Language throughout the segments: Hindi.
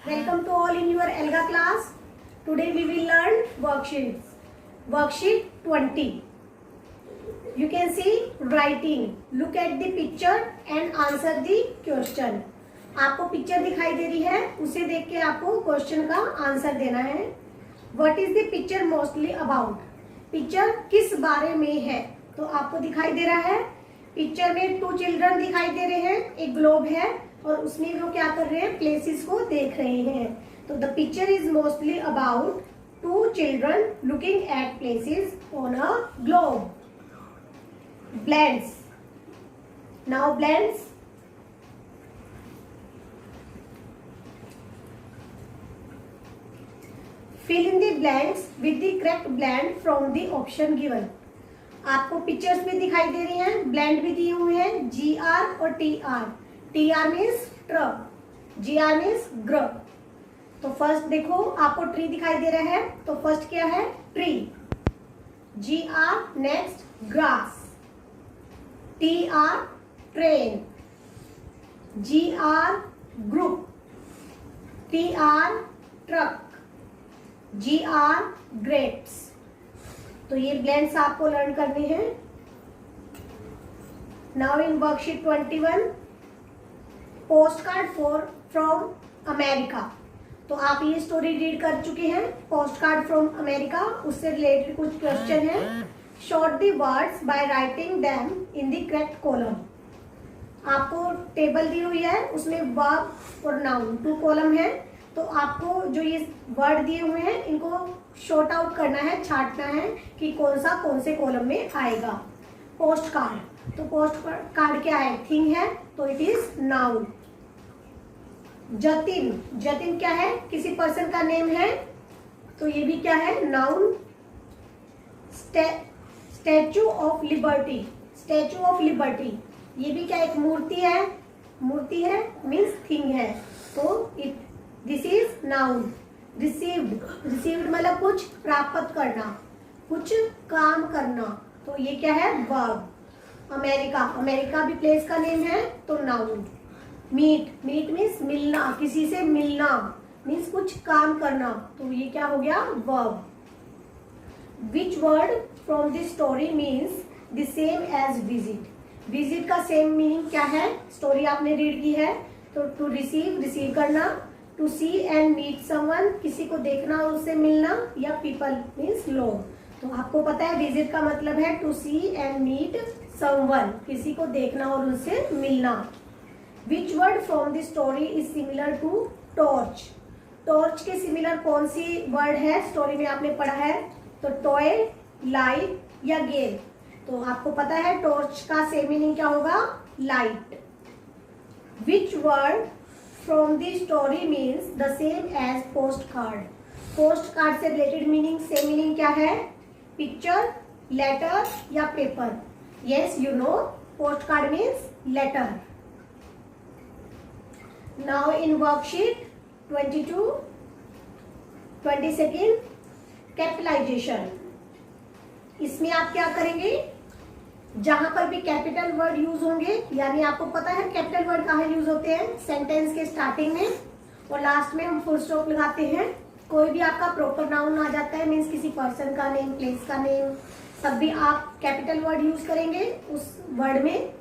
Welcome to all in your ELGA class. Today we will learn worksheets. Worksheet 20. You can see writing. Look at the picture and answer the question. आपको पिक्चर दिखाई दे रही है, उसे देख के आपको क्वेश्चन का आंसर देना है. What is the picture mostly about? Picture किस बारे में है? तो आपको दिखाई दे रहा है, पिक्चर में 2 चिल्ड्रन दिखाई दे रहे हैं, एक ग्लोब है और उसमें वो क्या कर रहे हैं, प्लेसेस को देख रहे हैं. तो the picture is mostly about 2 children looking at places on a globe. Blanks. Now blanks. Fill in the blanks with the correct blank from the option given. आपको पिक्चर्स में दिखाई दे रही हैं, ब्लैंड भी दिए हुए हैं, GR और TR. TR means truck, GR means ग्र. तो फर्स्ट देखो, आपको ट्री दिखाई दे रहा है, तो फर्स्ट क्या है, tree. GR. Next grass. TR train. GR group. TR truck. GR grapes. तो ये ब्लैंक्स आपको लर्न करने हैं. Now in worksheet 21, post card from America. तो आप ये स्टोरी रीड कर चुके हैं, पोस्ट कार्ड फ्रॉम अमेरिका. उससे रिलेटेड कुछ क्वेश्चन है. Short the words by writing them in the correct column. आपको टेबल दी हुई है, उसमें वर्ब और नाउन 2 कॉलम है. तो आपको जो ये वर्ड दिए हुए हैं, इनको शॉर्ट आउट करना है, छांटना है कि कौन से कॉलम में आएगा. Post card. तो पोस्ट कार्ड क्या है, थिंग है, तो it is noun. Jatin. Jatin क्या है, किसी पर्सन का नेम है, तो ये भी क्या है, noun. Statue of liberty. Statue of liberty ये भी क्या, एक मूर्ति है. मूर्ति है मीन्स थिंग है, तो it this is noun. Received. Received मतलब कुछ प्राप्त करना, कुछ काम करना, तो ये क्या है, वर्ब. अमेरिका. अमेरिका भी प्लेस का नेम है, तो नाउन. मीट. मीट मीन्स मिलना, किसी से मिलना मीन्स कुछ काम करना, तो ये क्या हो गया, verb. Which word from this story means the same as visit. Visit का सेम मीनिंग क्या है, स्टोरी आपने रीड की है, तो टू रिसीव, रिसीव करना. To see and meet someone, किसी को देखना और उससे मिलना, या पीपल मीन्स लोग. तो आपको पता है विजिट का मतलब है to see and meet someone, किसी को देखना और उनसे मिलना. Which word from the story is similar to torch. Torch के सिमिलर कौन सी वर्ड है, स्टोरी में आपने पढ़ा है, तो टॉय, लाइट या गेम. तो आपको पता है टॉर्च का सेम मीनिंग क्या होगा, light. Which word from the story means the same as post card. Post card से रिलेटेड मीनिंग, सेम मीनिंग क्या है, पिक्चर, लेटर या paper. Yes you know, post card means letter. Now in worksheet 22, 22 capitalization. इसमें आप क्या करेंगे, जहां पर भी कैपिटल वर्ड यूज होंगे, यानी आपको पता है कैपिटल वर्ड कहाँ यूज होते हैं, सेंटेंस के स्टार्टिंग में और लास्ट में हम फुल स्टॉप लगाते हैं. कोई भी आपका प्रॉपर नाउन आ जाता है, मीन्स किसी पर्सन का नेम, प्लेस का नेम, तब भी आप कैपिटल वर्ड यूज करेंगे उस वर्ड में.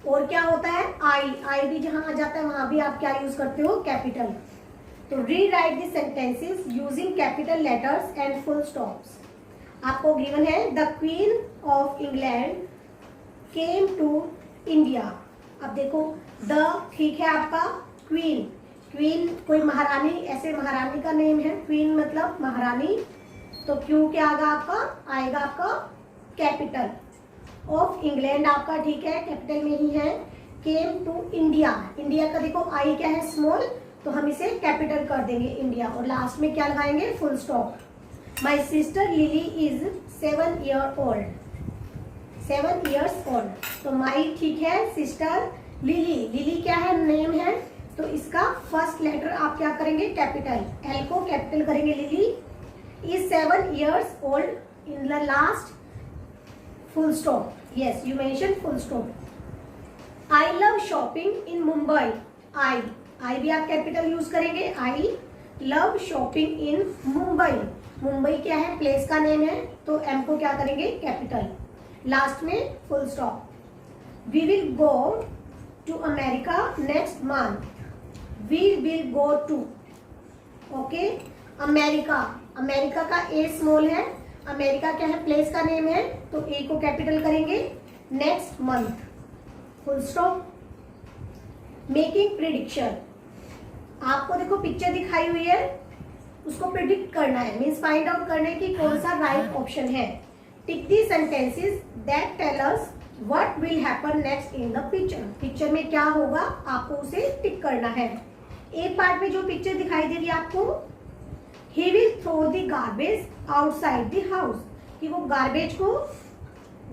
और क्या होता है, आई. आई भी जहां आ जाता है वहां भी आप क्या यूज करते हो, कैपिटल. तो rewrite the sentences using capital letters and full stops. आपको गिवन है, the queen of England came to India. अब देखो, द ठीक है आपका, क्वीन. क्वीन कोई महारानी, ऐसे महारानी का नेम है, क्वीन मतलब महारानी, तो क्यू क्या आएगा आपका, आएगा आपका कैपिटल. ऑफ इंग्लैंड आपका ठीक है, कैपिटल में ही है. केम टू इंडिया. इंडिया का देखो आई क्या है, स्मॉल, तो हम इसे कैपिटल कर देंगे इंडिया, और लास्ट में क्या लगाएंगे, full stop. My sister lily is 7 years old. 7 years old. तो माई ठीक है, सिस्टर. लिली. लिली क्या है, नेम है, तो इसका फर्स्ट लेटर आप क्या करेंगे, कैपिटल. एल को कैपिटल करेंगे. Lily is 7 years old. In the last full stop. Yes you mention full stop. I love shopping in Mumbai. I I भी आप कैपिटल यूज करेंगे। I love shopping in Mumbai. Mumbai क्या है, प्लेस का नेम है, तो एम को क्या करेंगे, कैपिटल। लास्ट में full stop. We will go to America next month. We will go to, okay. America, America का ए स्मॉल है, अमेरिका क्या है, प्लेस का नेम है, तो ए को कैपिटल करेंगे। Next month, full stop. Making prediction, आपको देखो पिक्चर दिखाई हुई है, उसको प्रिडिक्ट करना है, मीन्स फाइंड आउट करना है कि कौन सा राइट ऑप्शन है। Tick the sentences that tell us what will happen next in the picture. Picture में क्या होगा आपको उसे टिक करना है। ए पार्ट में जो पिक्चर दिखाई दे रही है आपको, he will throw the garbage outside the house, कि वो गार्बेज को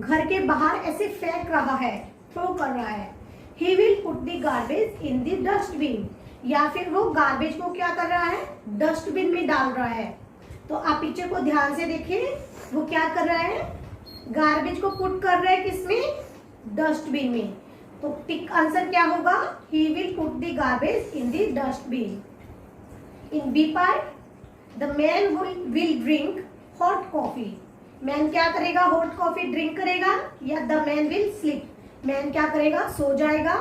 घर के बाहर ऐसे फेंक रहा है, थ्रो कर रहा है। ही will put the garbage in the dustbin, या फिर वो गार्बेज को क्या कर रहा है, डस्टबिन में डाल रहा है। तो आप पिक्चर को ध्यान से देखें, वो क्या कर रहा है, गार्बेज को पुट कर रहा है किसमें, डस्टबिन में। तो टिक आंसर क्या होगा, he will put the garbage in the dustbin. In B part, the man will drink hot coffee. Man क्या करेगा, हॉट कॉफी ड्रिंक करेगा, या the man will sleep, man क्या करेगा, सो जाएगा।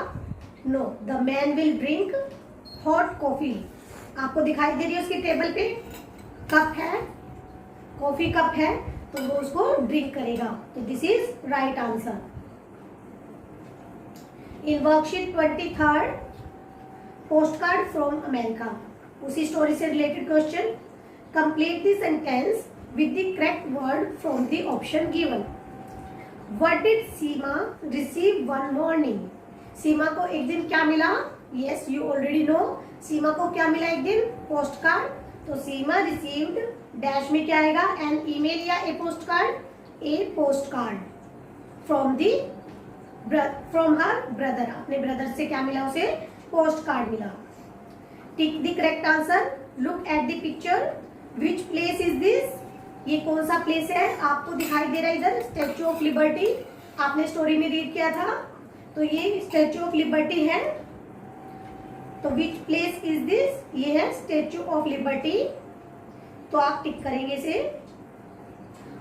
No, the man will drink hot coffee. आपको दिखाई दे रही है उसकी टेबल पे कप है, कॉफी कप है, तो वो उसको ड्रिंक करेगा। तो this is right answer. In worksheet 23 postcard from America, उसी स्टोरी से related question. Complete the sentence with the correct word from the option given. What did Seema receive one morning. Seema को एक दिन क्या मिला, yes you already know, Seema को क्या मिला एक दिन, पोस्ट कार्ड। तो सीमा रिसीव्ड डैश में क्या आएगा, एन ईमेल या a postcard, a postcard from her brother, अपने ब्रदर से क्या मिला उसे, पोस्ट कार्ड मिला। Tick the correct answer, look at the picture, which place is this, ये कौन सा प्लेस है, आपको दिखाई दे रहा है इधर, स्टैच्यू ऑफ लिबर्टी, आपने स्टोरी में रीड किया था, तो ये स्टैच्यू ऑफ लिबर्टी है। तो विच प्लेस इज दिस, ये है स्टैच्यू ऑफ लिबर्टी, तो आप टिक करेंगे इसे।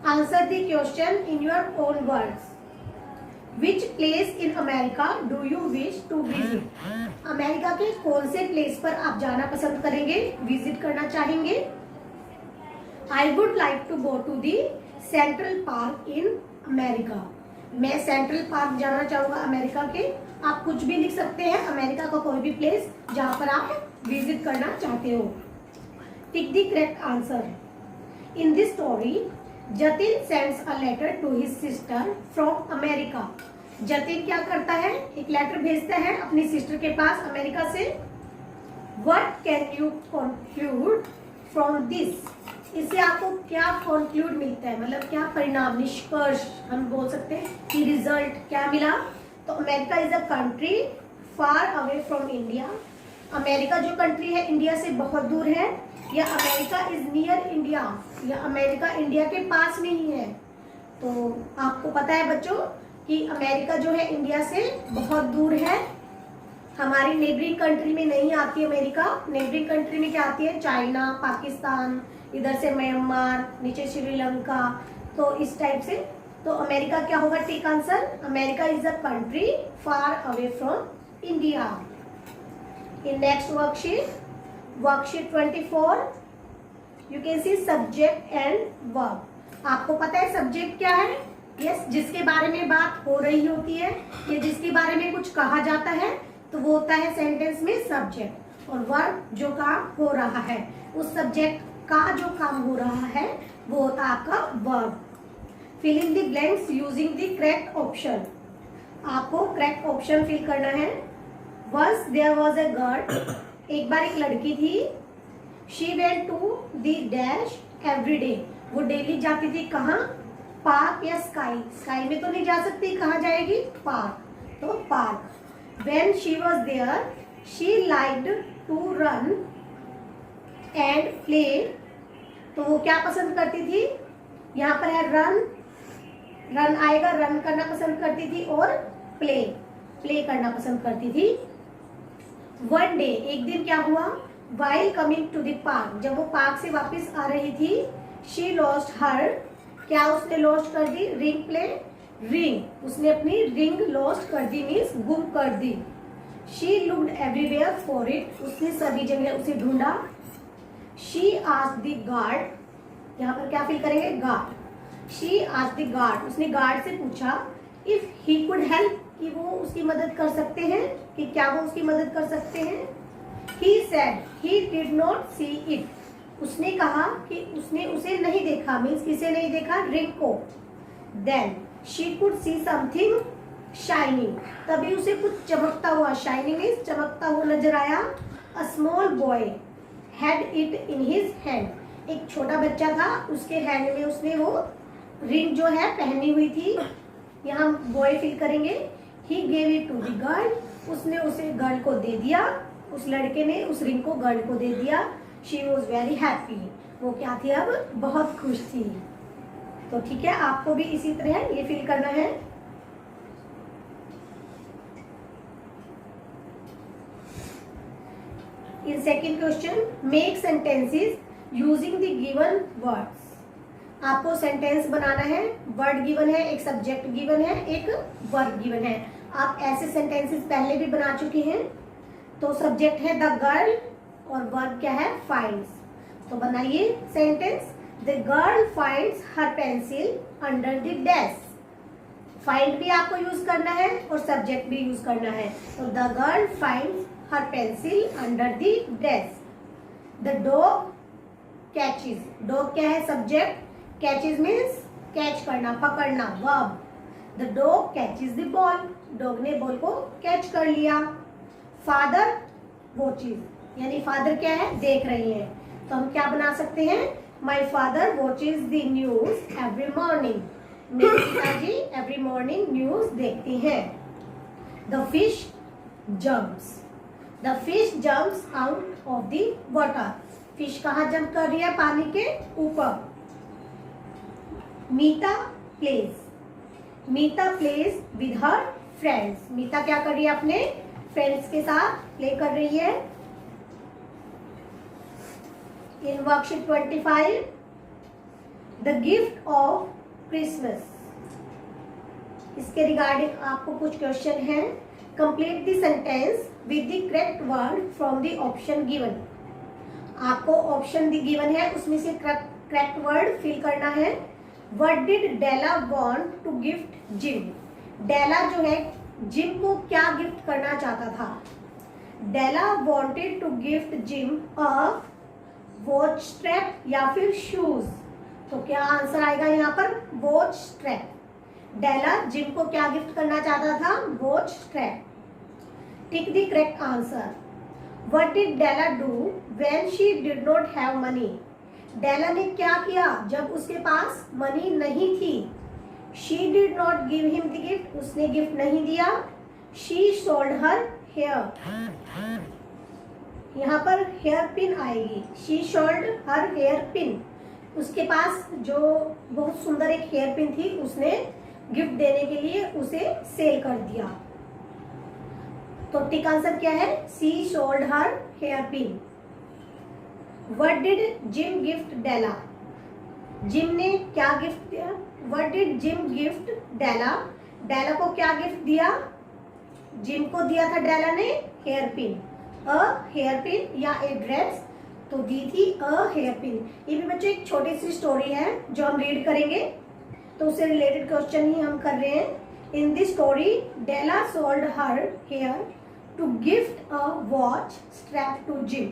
Answer the question in your own words. Which place in America do you wish to visit. America के कौन से प्लेस पर आप जाना पसंद करेंगे, विजिट करना चाहेंगे। I would like to go to the central park in America. मैं सेंट्रल पार्क जाना चाहूंगा अमेरिका के। आप कुछ भी लिख सकते हैं, अमेरिका का कोई भी प्लेस जहां पर आप विजिट करना चाहते हो। Tick the correct answer. In this story Jatin sends a letter to his sister from America. Jatin क्या करता है, एक लेटर भेजता है अपनी सिस्टर के पास अमेरिका से। What can you conclude from this, इससे आपको क्या कंक्लूड मिलता है, मतलब क्या परिणाम, निष्कर्ष हम बोल सकते हैं कि रिजल्ट क्या मिला। तो America is a country far away from India. America जो कंट्री है इंडिया से बहुत दूर है, या अमेरिका इज नियर इंडिया, या अमेरिका इंडिया के पास में ही है। तो आपको पता है बच्चों कि अमेरिका जो है इंडिया से बहुत दूर है, हमारी नेबरिंग कंट्री में नहीं आती अमेरिका। नेबरिंग कंट्री में क्या आती है, चाइना, पाकिस्तान, इधर से म्यांमार, नीचे श्रीलंका, तो इस टाइप से। तो अमेरिका क्या होगा, tick answer, America is a country far away from India. In next worksheet 24 you can see subject and verb. आपको पता है सब्जेक्ट क्या है, यस, जिसके बारे में बात हो रही होती है या जिसके बारे में कुछ कहा जाता है तो वो होता है सेंटेंस में सब्जेक्ट। और वर्ब जो काम हो रहा है, उस सब्जेक्ट का जो काम हो रहा है वो होता है आपका verb. Fill in the blanks using the correct option. आपको करेक्ट ऑप्शन फिल करना है। Once there was a girl, एक बार एक लड़की थी। She went to the dash every day, वो डेली जाती थी कहाँ, पार्क या स्काई। स्काई में तो नहीं जा सकती, कहाँ जाएगी, पार्क, तो park. When she was there she liked to run and play, तो वो क्या पसंद करती थी, यहाँ पर है रन, रन आएगा, रन करना पसंद करती थी, और प्ले, प्ले करना पसंद करती थी। वन डे, एक दिन क्या हुआ, while coming to the park, जब वो पार्क से वापस आ रही थी, शी लॉस्ट हर, क्या उसने लॉस्ट कर दी, रिंग प्ले, रिंग, उसने अपनी रिंग लॉस्ट कर दी, मीन्स गुम कर दी। She looked everywhere for it, उसने सभी जगह उसे ढूंढा। शी आस्क्ड द गार्ड, यहाँ पर क्या फिल करेंगे, guard. She asked the guard, उसने गार्ड से पूछा, इफ ही कुड हेल्प, कि वो उसकी मदद कर सकते हैं, कि क्या वो उसकी मदद कर सकते हैं। He said he did not see it, उसने कहा कि उसने उसे नहीं देखा, मीन्स किसे नहीं देखा, रिंग को। Then she could see something shining, तभी उसे कुछ चमकता हुआ, शाइनिंग मीन्स चमकता हुआ नजर आया। A small boy had it in his hand, एक छोटा बच्चा था, उसके हैंड में उसने वो रिंग जो है पहनी हुई थी, यहाँ बॉय फिल करेंगे। He gave it to the girl, उसने उसे गर्ल को दे दिया, उस लड़के ने उस रिंग को गर्ल को दे दिया। She was very happy, वो क्या थी, अब बहुत खुश थी। तो ठीक है, आपको भी इसी तरह ये फिल करना है। In second question, make sentences using the given words, आपको सेंटेंस बनाना है। वर्ड गिवन है, एक सब्जेक्ट गिवन है, एक वर्ब गिवन है। आप ऐसे सेंटेंसेस पहले भी बना चुके हैं। तो सब्जेक्ट है द गर्ल और वर्ब क्या है, फाइंड्स। तो बनाइए sentence, the girl finds her pencil under the desk. Find भी आपको यूज करना है और सब्जेक्ट भी यूज करना है। तो the girl finds her pencil under the desk. The dog catches, dog क्या है, सब्जेक्ट, कैचेस मीन्स कैच करना, पकड़ना, verb. The dog catches the ball, dog ने बॉल को कैच कर लिया। फादर वॉचेस, यानी फादर क्या है, देख रही है। तो हम क्या बना सकते हैं, my father watches the news every morning, मेरे पिताजी एवरी मॉर्निंग न्यूज देखती हैं। The fish jumps, the fish jumps out of the water, fish कहाँ जंप कर रही है, पानी के ऊपर। Meeta plays, Meeta plays with her friends, Meeta क्या कर रही है, अपने फ्रेंड्स के साथ प्ले कर रही है। In worksheet 25, the gift of Christmas, इसके रिगार्डिंग आपको कुछ क्वेश्चन है। Complete the sentence with the correct word from the option given, आपको ऑप्शन गिवन है उसमें से करेक्ट वर्ड फिल करना है। What did Della want to gift Jim? Della जो है जिम को क्या गिफ्ट करना चाहता था। Della wanted to gift Jim a watch strap या फिर shoes, तो क्या आंसर आएगा यहाँ पर, वॉच स्ट्रैप। Della जिम को क्या गिफ्ट करना चाहता था, watch strap. Tick the correct answer. What did Della do when she did not have money? डेला ने क्या किया जब उसके पास मनी नहीं थी। She did not give him the gift, उसने गिफ्ट नहीं दिया। She sold her hair, यहाँ पर हेयर पिन आएगी। She sold her hair pin, उसके पास जो बहुत सुंदर एक हेयर पिन थी उसने गिफ्ट देने के लिए उसे सेल कर दिया। तो टिक आंसर क्या है, She sold her hair pin। What did Jim gift Della? Gym ने क्या गिफ्ट दिया, What did Jim gift Della? Della को क्या गिफ्ट दिया, जिम को दिया था डेला ने hair pin, a hair pin या ए ड्रेस, तो दी थी अ हेयर पिन। ये भी बच्चों एक छोटी सी स्टोरी है जो हम रीड करेंगे, तो उससे रिलेटेड क्वेश्चन ही हम कर रहे हैं। In this story Della sold her hair to gift a watch strap to Jim.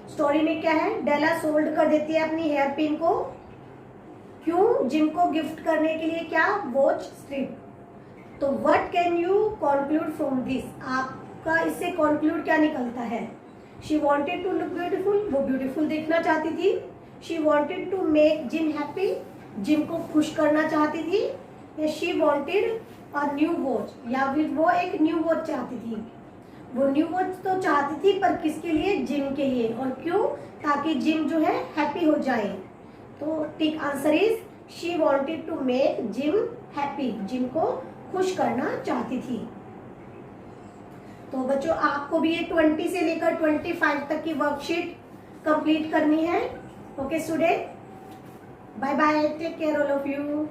Story में क्या है, डेला सोल्ड कर देती है अपनी हेयर पिन को, क्यों, जिम को गिफ्ट करने के लिए, क्या, वॉच स्ट्रिप। तो what can you conclude from this, आपका इससे कंक्लूड क्या निकलता है। She wanted to look beautiful, वो ब्यूटीफुल देखना चाहती थी। She wanted to make Jim happy, Jim को खुश करना चाहती थी। या she wanted a new watch, या फिर वो एक न्यू वॉच चाहती थी। वो न्यू वॉच तो चाहती थी पर किसके लिए, जिम के लिए, और क्यों, ताकि जिम जो है हैप्पी हो जाए। तो tick answer is she wanted to make Jim happy, Jim को खुश करना चाहती थी। तो बच्चों आपको भी ये 20 से लेकर 25 तक की वर्कशीट कंप्लीट करनी है। Okay student, bye bye, take care all of you.